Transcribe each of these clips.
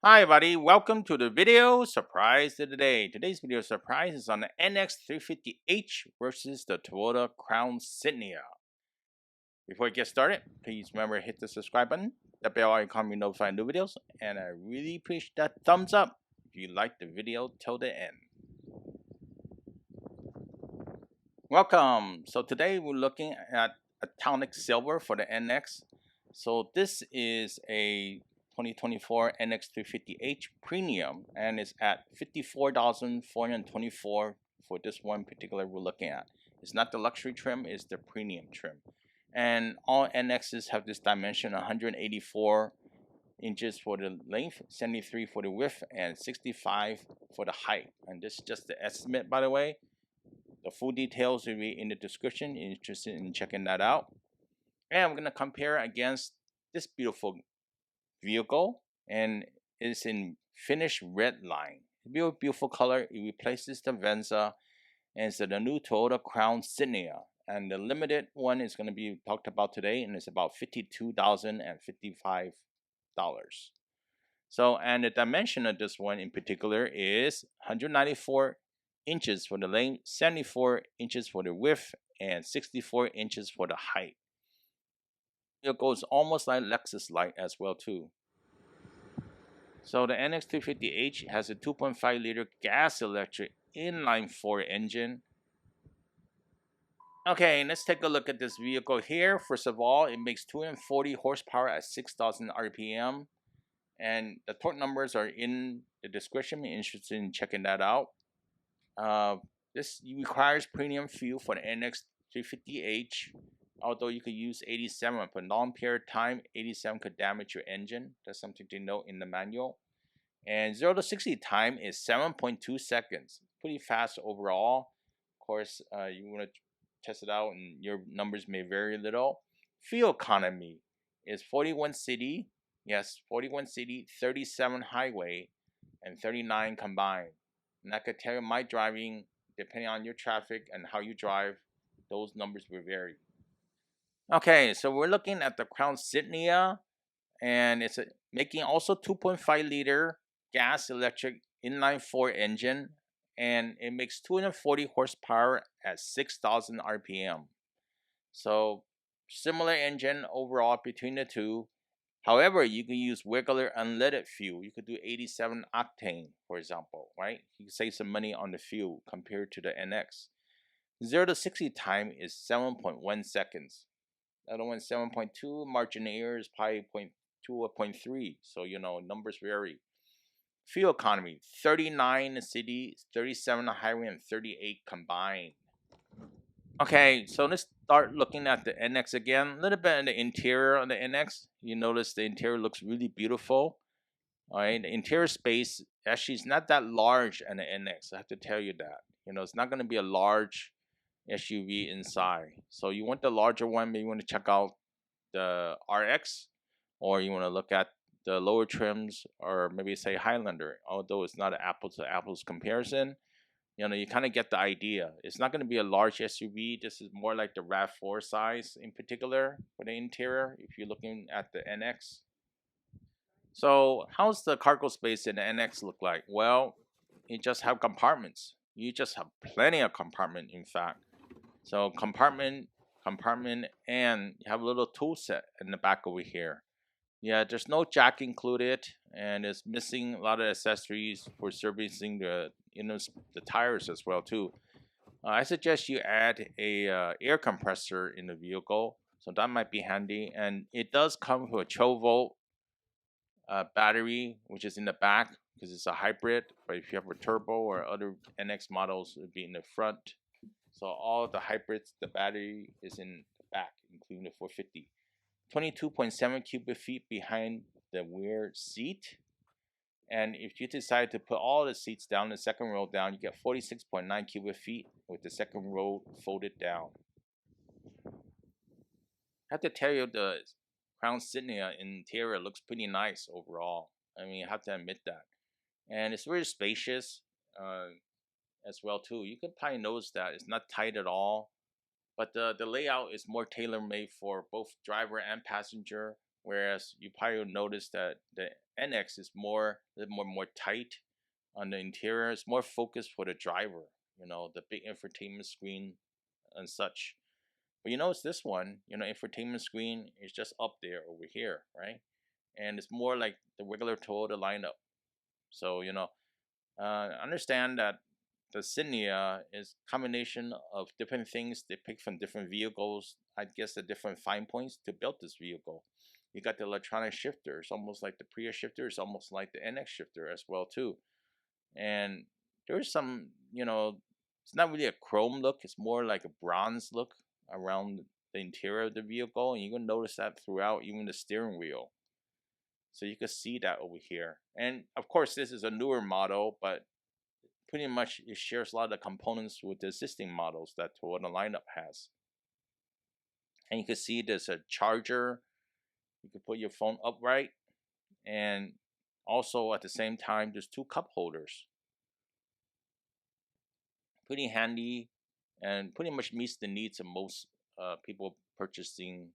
Hi everybody, welcome to the video surprise of the day. Today's video surprise is on the NX350H versus the Toyota Crown Signia. Before we get started, please remember to hit the subscribe button, the bell icon to be notified new videos, and I really appreciate that thumbs up if you like the video till the end. Welcome! So today we're looking at Atomic Silver for the NX. So this is a 2024 NX350H Premium and it's at $54,424 for this one particular we're looking at. It's not the luxury trim, it's the premium trim. And all NXs have this dimension 184 inches for the length, 73 for the width, and 65 for the height. And this is just the estimate, by the way. The full details will be in the description. You're interested in checking that out. And I'm going to compare against this beautiful vehicle, and it's in finished red line. Beautiful color. It replaces the Venza, and it's the new Toyota Crown Signia. And the limited one is going to be talked about today, and it's about $52,055. So, and the dimension of this one in particular is 194 inches for the length, 74 inches for the width, and 64 inches for the height. It goes almost like Lexus Light as well too. So the NX350H has a 2.5 liter gas electric inline 4 engine. Okay, let's take a look at this vehicle here. First of all, it makes 240 horsepower at 6,000 RPM. And the torque numbers are in the description. You're interested in checking that out. This requires premium fuel for the NX350H. Although you could use 87 for long period of time, 87 could damage your engine. That's something to note in the manual. And 0 to 60 time is 7.2 seconds. Pretty fast overall. Of course, you want to test it out and your numbers may vary a little. Fuel economy is 41 city. Yes, 41 city, 37 highway, and 39 combined. And I could tell you my driving, depending on your traffic and how you drive, those numbers will vary. Okay, so we're looking at the Crown Signia, and it's making also 2.5 liter gas electric inline 4 engine, and it makes 240 horsepower at 6,000 RPM. So similar engine overall between the two. However, you can use regular unleaded fuel. You could do 87 octane, for example, right? You can save some money on the fuel compared to the NX. 0 to 60 time is 7.1 seconds. The other one 7.2, margin of error is probably 0.2 or 0.3. So, numbers vary. Fuel economy, 39 in the city, 37 in the highway, and 38 combined. Okay, so let's start looking at the NX again. A little bit in the interior of the NX. You notice the interior looks really beautiful. All right, the interior space actually is not that large in the NX. I have to tell you that. It's not going to be a large SUV inside. So you want the larger one, maybe you want to check out the RX, or you want to look at the lower trims, or maybe say Highlander. Although it's not an apples to apples comparison, you kind of get the idea. It's not going to be a large SUV. This is more like the RAV4 size in particular for the interior if you're looking at the NX. So how's the cargo space in the NX look like? Well, you just have compartments. You just have plenty of compartment, in fact. So compartment, and you have a little tool set in the back over here. Yeah, there's no jack included, and it's missing a lot of accessories for servicing the the tires as well too. I suggest you add a air compressor in the vehicle, so that might be handy. And it does come with a 12-volt battery, which is in the back because it's a hybrid. But if you have a turbo or other NX models, it would be in the front. So all the hybrids, the battery is in the back, including the 450. 22.7 cubic feet behind the rear seat. And if you decide to put all the seats down, the second row down, you get 46.9 cubic feet with the second row folded down. I have to tell you, the Crown Signia interior looks pretty nice overall. I mean, I have to admit that. And it's very spacious as well too. You can probably notice that it's not tight at all. But the layout is more tailor-made for both driver and passenger. whereas you probably will notice that the NX is a little more tight on the interior. It's more focused for the driver, the big infotainment screen and such. But you notice this one, infotainment screen is just up there over here, right? And it's more like the regular Toyota lineup. So, understand that the Signia is combination of different things they pick from different vehicles. I guess the different fine points to build this vehicle. You got the electronic shifter. It's almost like the Prius shifter. It's almost like the NX shifter as well too. And there's some, it's not really a chrome look. It's more like a bronze look around the interior of the vehicle, and you can notice that throughout, even the steering wheel. So you can see that over here. And of course, this is a newer model, but pretty much it shares a lot of the components with the existing models that Toyota lineup has. And you can see there's a charger. You can put your phone upright, and also at the same time, there's two cup holders. Pretty handy, and pretty much meets the needs of most people purchasing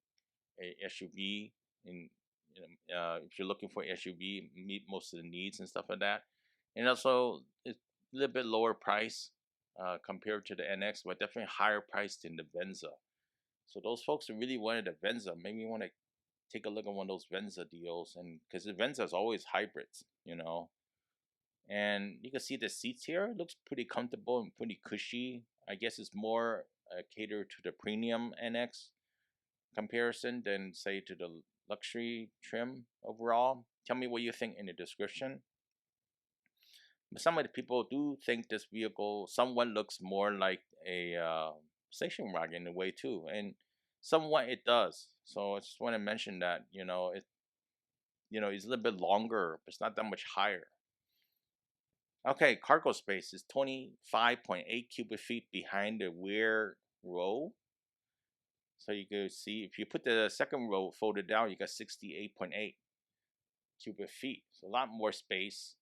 a SUV. If you're looking for an SUV, meet most of the needs and stuff like that. And also, it's a little bit lower price compared to the NX, but definitely higher price than the Venza. So those folks who really wanted a Venza, maybe you want to take a look at one of those Venza deals, and because the Venza is always hybrids, And you can see the seats here. It looks pretty comfortable and pretty cushy. I guess it's more catered to the premium NX comparison than say to the luxury trim overall. Tell me what you think in the description. But some of the people do think this vehicle somewhat looks more like a station wagon in a way too, and somewhat it does. So I just want to mention that it's a little bit longer, but it's not that much higher. Okay, cargo space is 25.8 cubic feet behind the rear row. So you can see if you put the second row folded down, you got 68.8 cubic feet. So a lot more space.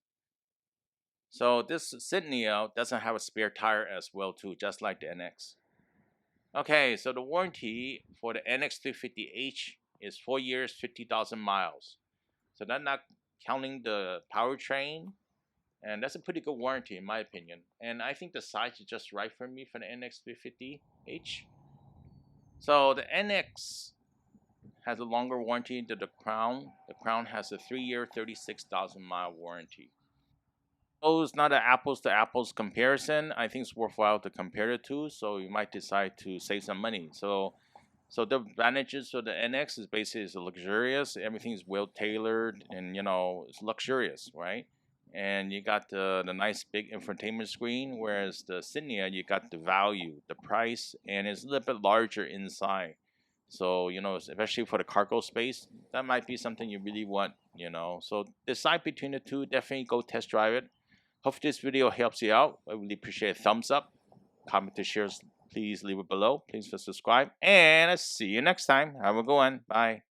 So this Signia doesn't have a spare tire as well too, just like the NX. Okay, so the warranty for the NX 350H is 4 years, 50,000 miles. So that's not counting the powertrain. And that's a pretty good warranty in my opinion. And I think the size is just right for me for the NX 350H. So the NX has a longer warranty than the Crown. The Crown has a 3-year, 36,000-mile warranty. So it's not an apples to apples comparison. I think it's worthwhile to compare the two, so you might decide to save some money. So the advantages of the NX is basically it's luxurious. Everything is well tailored, and it's luxurious, right? And you got the nice big infotainment screen, whereas the Signia you got the value, the price, and it's a little bit larger inside. So especially for the cargo space, that might be something you really want. So decide between the two. Definitely go test drive it. Hope this video helps you out. I really appreciate a thumbs up, comment, to shares. Please leave it below. Please subscribe, and I'll see you next time. Have a good one. Bye.